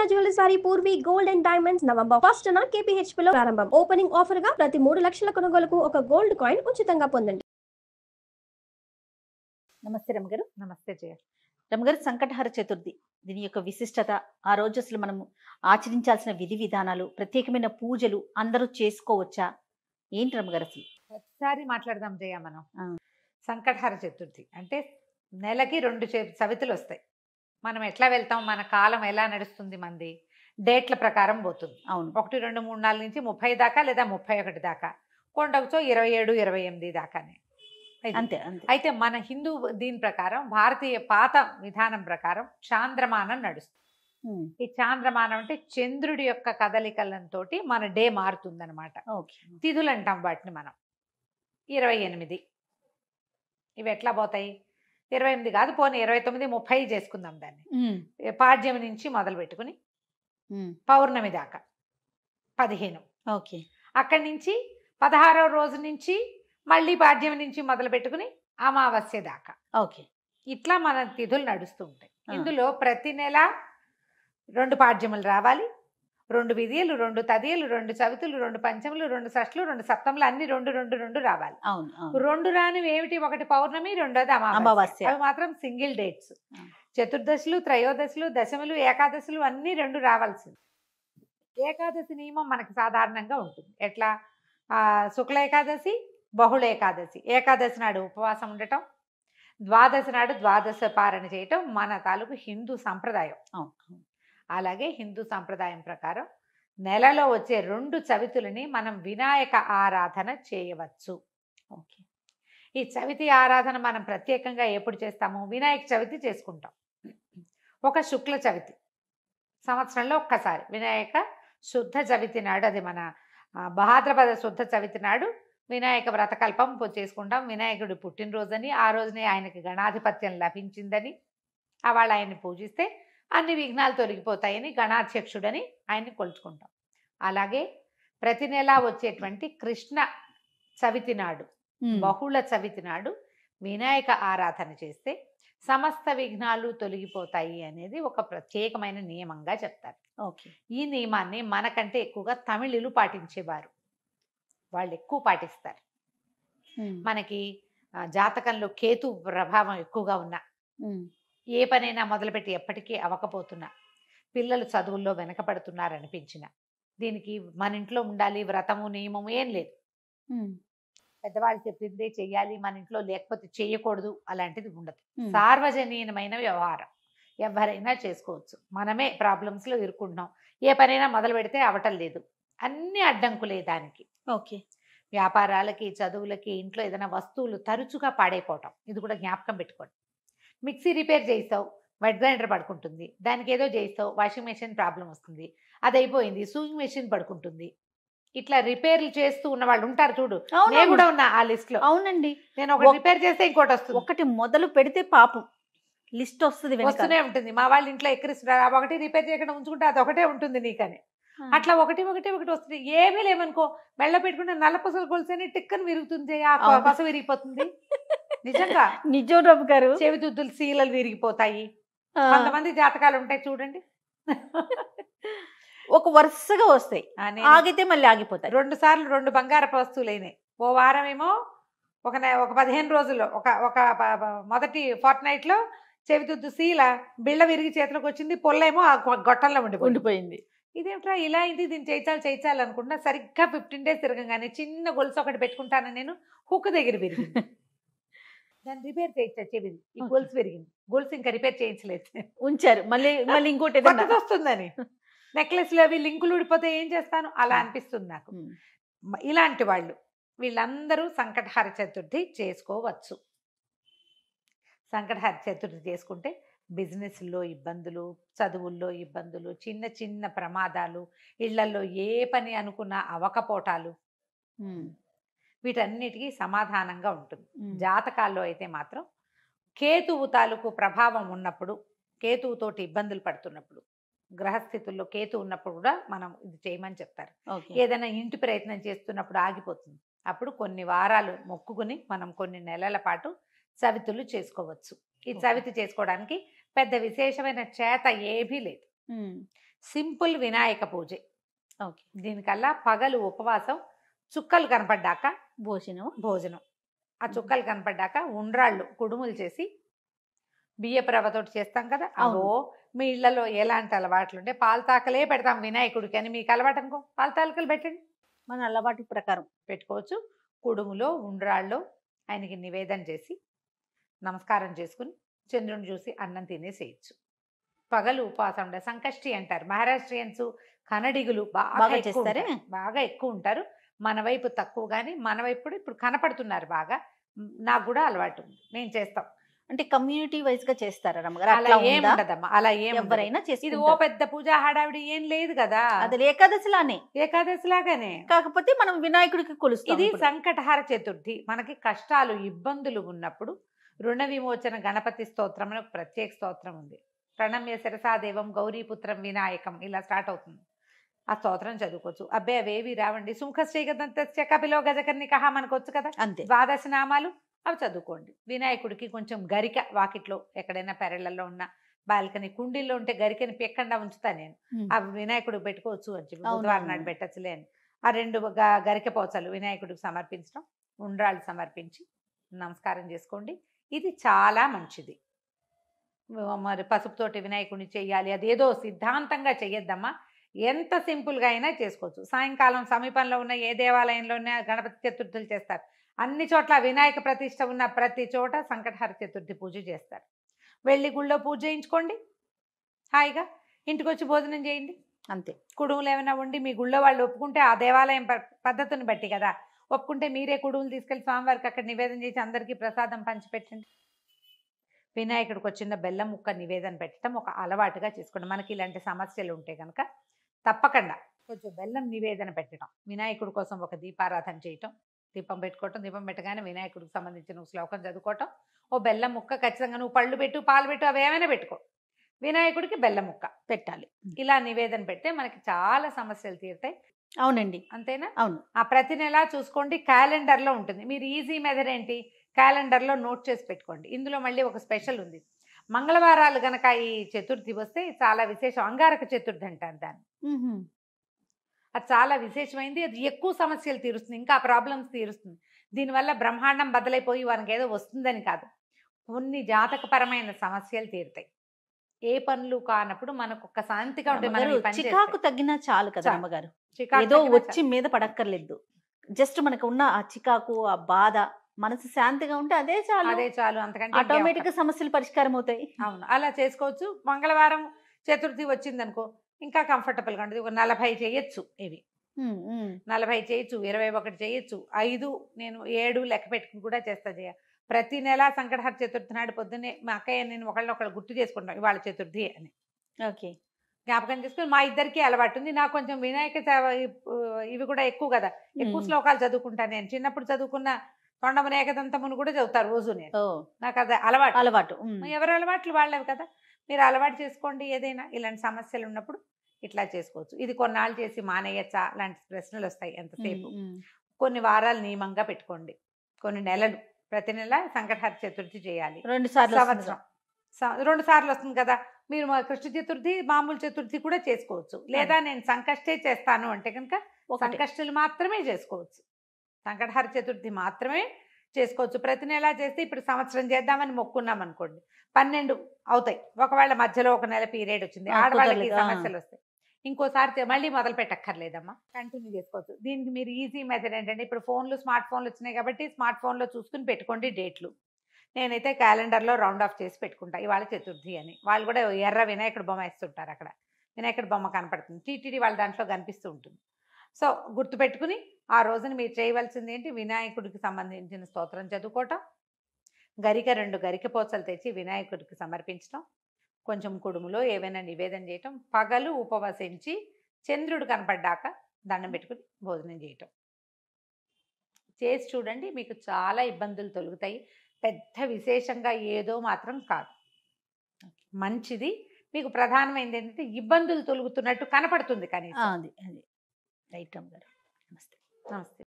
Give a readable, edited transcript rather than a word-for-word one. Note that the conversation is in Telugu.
కృష్ణ జ్యువెలర్స్ వారి Poorvi gold and diamonds November 1న KPHP లో ప్రారంభం. ఓపెనింగ్ ఆఫర్ గా ప్రతి 3 లక్షల కొనుగోలుకు ఒక గోల్డ్ కాయిన్ ఉచితంగా పొందండి. నమస్తే రమగారు. నమస్తే జయ. రమగారు, సంకటహర చతుర్థి దీని యొక్క విశిష్టత, ఆ రోజు అసలు మనము ఆచరించాల్సిన విధి విధానాలు, ప్రత్యేకమైన పూజలు అందరూ చేసుకోవచ్చా, ఏంటి రమగారు అసలు? ఒకసారి మాట్లాడదాం జయ. మనం సంకటహర చతుర్థి అంటే నెలకి 2 సవితులు వస్తాయి. మనం ఎట్లా వెళ్తాం, మన కాలం ఎలా నడుస్తుంది, మంది డేట్ల ప్రకారం పోతుంది. అవును, 1, 2, 3, 4 నుంచి 30 దాకా లేదా 31 దాకా, కొండవచ్చో 27, 28 దాకానే. అంతే అంతే. అయితే మన హిందూ దీని ప్రకారం, భారతీయ పాత విధానం ప్రకారం చాంద్రమానం నడుస్తుంది. ఈ చాంద్రమానం అంటే చంద్రుడి యొక్క కదలికలతో మన డే మారుతుంది అనమాట. తిథులు అంటాం వాటిని మనం. 28 ఇవి ఎట్లా పోతాయి? 28 కాదు, పోనీ 29, 30 చేసుకుందాం దాన్ని. పాడ్యం నుంచి మొదలు పెట్టుకుని పౌర్ణమి దాకా 15. ఓకే. అక్కడి నుంచి 16వ రోజు నుంచి మళ్ళీ పాడ్యం నుంచి మొదలు పెట్టుకుని అమావాస్య దాకా. ఓకే. ఇట్లా మన తిథులు నడుస్తూ ఉంటాయి. ఇందులో ప్రతి నెల 2 పాడ్యములు రావాలి, 2 విధియలు, 2 తదియలు, 2 చవితులు, 2 పంచములు, 2 షష్ఠులు, 2 సప్తములు, అన్ని 2 రావాలి. 2 రానివి ఏమిటి? ఒకటి పౌర్ణమి, రెండోది అమావాస్య. అవి మాత్రం సింగిల్ డేట్స్. చతుర్దశులు, త్రయోదశులు, దశములు, ఏకాదశులు అన్ని 2 రావాల్సింది. ఏకాదశి నియమం మనకి సాధారణంగా ఉంటుంది. ఎట్లా? శుక్ల ఏకాదశి, బహుళ ఏకాదశి. ఏకాదశి నాడు ఉపవాసం ఉండటం, ద్వాదశి నాడు ద్వాదశ పారణ చేయటం మన తాలూకు హిందూ సంప్రదాయం. అలాగే హిందూ సంప్రదాయం ప్రకారం నెలలో వచ్చే 2 చవితులని మనం వినాయక ఆరాధన చేయవచ్చు. ఓకే. ఈ చవితి ఆరాధన మనం ప్రత్యేకంగా ఎప్పుడు చేస్తాము? వినాయక చవితి చేసుకుంటాం. ఒక శుక్ల చవితి సంవత్సరంలో ఒక్కసారి వినాయక శుద్ధ చవితి నాడు, అది మన భాద్రపద శుద్ధ చవితి నాడు వినాయక వ్రతకల్పం చేసుకుంటాం. వినాయకుడి పుట్టినరోజని, ఆ రోజునే ఆయనకి గణాధిపత్యం లభించిందని, వాళ్ళు ఆయన్ని పూజిస్తే అన్ని విఘ్నాలు తొలగిపోతాయని గణాధ్యక్షుడని ఆయన్ని కొలుచుకుంటాం. అలాగే ప్రతి నెలా వచ్చేటువంటి కృష్ణ చవితి నాడు, బహుళ చవితి నాడు వినాయక ఆరాధన చేస్తే సమస్త విఘ్నాలు తొలగిపోతాయి అనేది ఒక ప్రత్యేకమైన నియమంగా చెప్తారు. ఓకే. ఈ నియమాన్ని మనకంటే ఎక్కువగా తమిళులు పాటించేవారు. వాళ్ళు ఎక్కువ పాటిస్తారు. మనకి జాతకంలో కేతు ప్రభావం ఎక్కువగా ఉన్నా, ఏ పనైనా మొదలుపెట్టి ఎప్పటికీ అవ్వకపోతున్నా, పిల్లలు చదువుల్లో వెనకపడుతున్నారనిపించిన, దీనికి మన ఇంట్లో ఉండాలి వ్రతము నియమము ఏం లేదు. పెద్దవాళ్ళు చెప్పిందే చెయ్యాలి, మన ఇంట్లో లేకపోతే చేయకూడదు అలాంటిది ఉండదు. సార్వజనీయమైన వ్యవహారం, ఎవరైనా చేసుకోవచ్చు. మనమే ప్రాబ్లమ్స్లో ఇరుక్కుంటున్నాం. ఏ పనైనా మొదలు పెడితే అవటం లేదు, అన్ని అడ్డంకులే దానికి. ఓకే. వ్యాపారాలకి, చదువులకి, ఇంట్లో ఏదైనా వస్తువులు తరచుగా పాడైపోవటం, ఇది కూడా జ్ఞాపకం పెట్టుకోండి. మిక్సీ రిపేర్ చేయిస్తావు, వెట్ గ్రైండర్ పడుకుంటుంది. దానికి ఏదో చేయిస్తావు, వాషింగ్ మెషిన్ ప్రాబ్లం వస్తుంది, అది అయిపోయింది, సూయింగ్ మెషిన్ పడుకుంటుంది. ఇట్లా రిపేర్లు చేస్తూ ఉన్న వాళ్ళు ఉంటారు చూడు. నేను కూడా ఉన్నా ఆ లిస్ట్ లో. అవునండి. నేను ఒకటి రిపేర్ చేస్తే ఇంకోటి వస్తుంది. ఒకటి మొదలు పెడితే పాపం లిస్ట్ వస్తూనే ఉంటుంది. మా వాళ్ళ ఇంట్లో ఎక్కిరిస్తున్నారు, ఒకటి రిపేర్ చేయకుండా ఉంచుకుంటే అది ఒకటే ఉంటుంది నీకని. అట్లా ఒకటి వస్తుంది. ఏమీ లేవనుకో, మెళ్ళ పెట్టుకుంటే నల్ల పసలు కొలిసేనే టిక్కని విరుగుతుంది, ఆ పస విరిగిపోతుంది. నిజంగా నిజం రమ్మ గారు. చెవిదుద్దులు శీలలు విరిగిపోతాయి. కొంతమంది జాతకాలు ఉంటాయి చూడండి, ఒక వరుసగా వస్తాయి, ఆగితే మళ్ళీ ఆగిపోతాయి. 2 సార్లు 2 బంగారపు వస్తువులు అయినాయి. ఓ వారం ఏమో ఒక 15 రోజుల్లో ఒక మొదటి ఫోర్ట్ నైట్ లో చెవిదుద్దు శీల బిళ్ళ విరిగి చేతిలోకి వచ్చింది, పొల్లేమో ఆ గొట్టంలో ఉండిపోయింది. ఇదేమిట్రా ఇలా అయింది, దీన్ని చేయించాలి అనుకుంటున్నా. సరిగ్గా 15 డేస్ తిరగంగానే చిన్న గొలుసు ఒకటి పెట్టుకుంటాను నేను, హుక్ దగ్గర విరిగింది. దాన్ని రిపేర్ చేయించా, చెవిది ఈ గొలుసు విరిగింది. గొలుసు ఇంకా రిపేర్ చేయించలేదు, ఉంచారు. మళ్ళీ ఇంకోటి వస్తుందని. నెక్లెస్లు అవి లింకులు ఊడిపోతే ఏం చేస్తాను, అలా అనిపిస్తుంది నాకు. ఇలాంటి వాళ్ళు వీళ్ళందరూ సంకటహర చతుర్థి చేసుకోవచ్చు. సంకటహర చతుర్థి చేసుకుంటే బిజినెస్లో ఇబ్బందులు, చదువుల్లో ఇబ్బందులు, చిన్న చిన్న ప్రమాదాలు, ఇళ్లలో ఏ పని అనుకున్నా అవకపోటాలు, వీటన్నిటికీ సమాధానంగా ఉంటుంది. జాతకాల్లో అయితే మాత్రం కేతువు తాలూకు ప్రభావం ఉన్నప్పుడు, కేతువుతోటి ఇబ్బందులు పడుతున్నప్పుడు, గ్రహస్థితుల్లో కేతు ఉన్నప్పుడు కూడా మనం ఇది చేయమని చెప్తారు. ఏదైనా ఇంటి ప్రయత్నం చేస్తున్నప్పుడు ఆగిపోతుంది, అప్పుడు కొన్ని వారాలు మొక్కుకుని మనం కొన్ని నెలల పాటు చవితులు చేసుకోవచ్చు. ఈ చవితి చేసుకోవడానికి పెద్ద విశేషమైన చేత ఏమీ లేదు. సింపుల్ వినాయక పూజ. ఓకే. దీనికల్లా పగలు ఉపవాసం, చుక్కలు కనపడ్డాక భోజనం. ఆ చుక్కలు కనపడ్డాక ఉండ్రాళ్ళు కుడుములు చేసి బియ్యపు రవ్వతోటి చేస్తాం కదా, అవో మీ ఇళ్లలో ఎలాంటి అలవాట్లు ఉంటే పాలతాకలే పెడతాం వినాయకుడికి అని మీకు అలవాటు అనుకో, పాలతాకలు పెట్టండి, మన అలవాటు ప్రకారం పెట్టుకోవచ్చు. కుడుములో ఉండ్రాళ్ళు ఆయనకి నివేదన చేసి నమస్కారం చేసుకుని చంద్రుని చూసి అన్నం తినేసేయచ్చు. పగలు ఉపవాసం ఉండే సంకష్టి అంటారు మహారాష్ట్రియన్స్, కన్నడిగులు బాగా ఎక్కువ ఉంటారు. మన వైపు తక్కువ, కానీ మన వైపు ఇప్పుడు కనపడుతున్నారు బాగా. నాకు కూడా అలవాటు ఉంది, మేము చేస్తాం. అంటే కమ్యూనిటీ వైజ్ గా చేస్తారా రమ్మగారు? అలా ఏం ఉండదమ్మా, అలా ఏం ఎవరైనా చేసి ఇది ఓ పెద్ద పూజా హడావిడి ఏం లేదు కదా, అది ఏకాదశిలానే. ఏకాదశి లాగానే, కాకపోతే మనం వినాయకుడికి కొలుస్తాం. ఇది సంకటహార చతుర్థి. మనకి కష్టాలు ఇబ్బందులు ఉన్నప్పుడు రుణ విమోచన గణపతి స్తోత్రం అని ఒక ప్రత్యేక స్తోత్రం ఉంది. ప్రణమ్య శిరసాదేవం గౌరీపుత్రం వినాయకం ఇలా స్టార్ట్ అవుతుంది. ఆ స్తోత్రం చదువుకోవచ్చు. అబ్బాయి అవేవి రావండి, సుముఖశ్రీగదంతస్య కపిలో గజకర్ణికః మనకు వచ్చు కదా, అంతే. ద్వాదశ నామాలు అవి చదువుకోండి. వినాయకుడికి కొంచెం గరిక వాకిట్లో ఎక్కడైనా పెరళ్లలో ఉన్న బాల్కనీ కుండీల్లో ఉంటే గరికని పెక్కకుండా ఉంచుతా నేను, ఆ వినాయకుడు పెట్టుకోవచ్చు అని చెప్పి, బుధవారం నాడు పెట్టచ్చులే అని. ఆ 2 గరిక పోచలు వినాయకుడికి సమర్పించడం, ఉండ్రాళ్ళు సమర్పించి నమస్కారం చేసుకోండి. ఇది చాలా మంచిది. మరి పసుపుతోటి వినాయకుడిని చెయ్యాలి అదేదో సిద్ధాంతంగా చెయ్యొద్దమ్మా, ఎంత సింపుల్గా అయినా చేసుకోవచ్చు. సాయంకాలం సమీపంలో ఉన్న ఏ దేవాలయంలోనే గణపతి చతుర్థులు చేస్తారు. అన్ని చోట్ల వినాయక ప్రతిష్ఠ ఉన్న ప్రతి చోట సంకటహర చతుర్థి పూజ చేస్తారు. వెళ్ళి గుళ్ళో పూజ చేయించుకోండి, హాయిగా ఇంటికి వచ్చి భోజనం చేయండి, అంతే. కుడుములు ఏమైనా ఉండి మీ గుళ్ళో వాళ్ళు ఒప్పుకుంటే, ఆ దేవాలయం పద్ధతిని బట్టి కదా, ఒప్పుకుంటే మీరే కుడుములు తీసుకెళ్ళి స్వామివారికి అక్కడ నివేదన చేసి అందరికీ ప్రసాదం పంచిపెట్టండి. వినాయకుడికి వచ్చిన బెల్లం ముక్క నివేదన పెట్టడం ఒక అలవాటుగా చేసుకోండి. మనకి ఇలాంటి సమస్యలు ఉంటే కనుక తప్పకుండా కొంచెం బెల్లం నివేదన పెట్టడం, వినాయకుడి కోసం ఒక దీపారాధన చేయటం, దీపం పెట్టుకోవటం, దీపం పెట్టగానే వినాయకుడికి సంబంధించిన శ్లోకం చదువుకోవటం, ఓ బెల్లం ముక్క ఖచ్చితంగా, నువ్వు పళ్ళు పెట్టు పాలు పెట్టు అవి ఏమైనా పెట్టుకో, వినాయకుడికి బెల్లం ముక్క పెట్టాలి. ఇలా నివేదన పెడితే మనకి చాలా సమస్యలు తీరుతాయి. అవునండి, అంతేనా? అవును. ఆ ప్రతి నెల చూసుకోండి, క్యాలెండర్లో ఉంటుంది. మీరు ఈజీ మెథడ్ ఏంటి, క్యాలెండర్లో నోట్ చేసి పెట్టుకోండి. ఇందులో మళ్ళీ ఒక స్పెషల్ ఉంది. మంగళవారాలు గనక ఈ చతుర్థి వస్తే చాలా విశేషం. అంగారక చతుర్థి అంటారు దాన్ని. అది చాలా విశేషమైంది. అది ఎక్కువ సమస్యలు తీరుస్తుంది, ఇంకా ప్రాబ్లమ్స్ తీరుస్తుంది. దీనివల్ల బ్రహ్మాండం బద్దలైపోయి వారికి ఏదో వస్తుందని కాదు, కొన్ని జాతకపరమైన సమస్యలు తీరుతాయి. ఏ పనులు కానప్పుడు మనకు ఒక శాంతిగా ఉంటుంది. చికాకు తగ్గినా చాలు కదా అమ్మగారు, ఏదో వచ్చి మీద పడక్కర్లేదు. జస్ట్ మనకు ఉన్న ఆ చికాకు, ఆ బాధ, మనసు శాంతిగా ఉంటే అదే చాలు. అంతకంటే ఆటోమేటిక్ గా సమస్యలు పరిష్కారం అవుతాయి. అవును, అలా చేసుకోవచ్చు. మంగళవారం చతుర్థి వచ్చిందనుకో ఇంకా కంఫర్టబుల్ గా ఉంటుంది. ఒక 40 చేయొచ్చు, ఇవి 40 చేయొచ్చు, 21 చేయొచ్చు, 5 నేను 7 లెక్క పెట్టుకుని కూడా చేస్తా. ప్రతి నెల సంకటహర చతుర్థి నాడు పొద్దున్నే మా అక్కయ్య నేను ఒకళ్ళు గుర్తు చేసుకుంటాం ఇవాళ చతుర్థి అని. ఓకే, జ్ఞాపకం చేసుకుని మా ఇద్దరికి అలవాటు ఉంది. నాకు కొంచెం వినాయక ఇవి కూడా ఎక్కువ కదా, ఎక్కువ శ్లోకాలు చదువుకుంటాను నేను. చిన్నప్పుడు చదువుకున్న తొండమున ఏకదంతమును కూడా చదువుతారు రోజు నేను. నాకు అది అలవాటు. ఎవరి అలవాట్లు వాళ్ళవి కదా, మీరు అలవాటు చేసుకోండి. ఏదైనా ఇలాంటి సమస్యలు ఉన్నప్పుడు ఇట్లా చేసుకోవచ్చు. ఇది కొన్నాళ్ళు చేసి మానేయచ్చా లాంటి ప్రశ్నలు వస్తాయి ఎంతసేపు. కొన్ని వారాలు నియమంగా పెట్టుకోండి, కొన్ని నెలలు, ప్రతి నెల సంకటహర చతుర్థి చేయాలి. 2 సార్లు సంవత్సరం 2 సార్లు వస్తుంది కదా. మీరు కృష్ణ చతుర్థి మామూలు చతుర్థి కూడా చేసుకోవచ్చు. లేదా నేను సంకష్టే చేస్తాను అంటే కనుక సంకష్టులు మాత్రమే చేసుకోవచ్చు, సంకటహర చతుర్థి మాత్రమే చేసుకోవచ్చు. ప్రతి నెల చేస్తే ఇప్పుడు సంవత్సరం చేద్దామని మొక్కున్నాం అనుకోండి, 12 అవుతాయి. ఒకవేళ మధ్యలో ఒక నెల పీరియడ్ వచ్చింది, ఆడవాళ్ళకి సమస్యలు వస్తాయి, ఇంకోసారి మళ్ళీ మొదలు పెట్టక్కర్లేదమ్మా, కంటిన్యూ చేసుకోవచ్చు. దీనికి మీరు ఈజీ మెథడ్ ఏంటంటే, ఇప్పుడు స్మార్ట్ ఫోన్లు వచ్చినాయి కాబట్టి స్మార్ట్ ఫోన్లో చూసుకుని పెట్టుకోండి డేట్లు. నేనైతే క్యాలెండర్లో రౌండ్ ఆఫ్ చేసి పెట్టుకుంటా ఇవాళ చతుర్థి అని. వాళ్ళు కూడా ఎర్ర వినాయకుడు బొమ్మ వేస్తుంటారు, అక్కడ వినాయకుడు బొమ్మ కనపడుతుంది, టీటీడీ వాళ్ళ దాంట్లో కనిపిస్తూ ఉంటుంది. సో గుర్తుపెట్టుకుని ఆ రోజున మీరు చేయవలసింది ఏంటి, వినాయకుడికి సంబంధించిన స్తోత్రం చదువుకోవటం, 2 గరిక పోచలు తెచ్చి వినాయకుడికి సమర్పించడం, కొంచెం కుడుములో ఏవైనా నివేదన చేయటం, పగలు ఉపవసించి చంద్రుడు కనపడ్డాక దండం పెట్టుకుని భోజనం చేయటం చేసి చూడండి. మీకు చాలా ఇబ్బందులు తొలుగుతాయి. పెద్ద విశేషంగా ఏదో మాత్రం కాదు, మంచిది. మీకు ప్రధానమైనది ఏంటంటే ఇబ్బందులు తొలుగుతున్నట్టు కనపడుతుంది కానీ. అది రైట్ అమ్మగారు. నమస్తే. నమస్తే.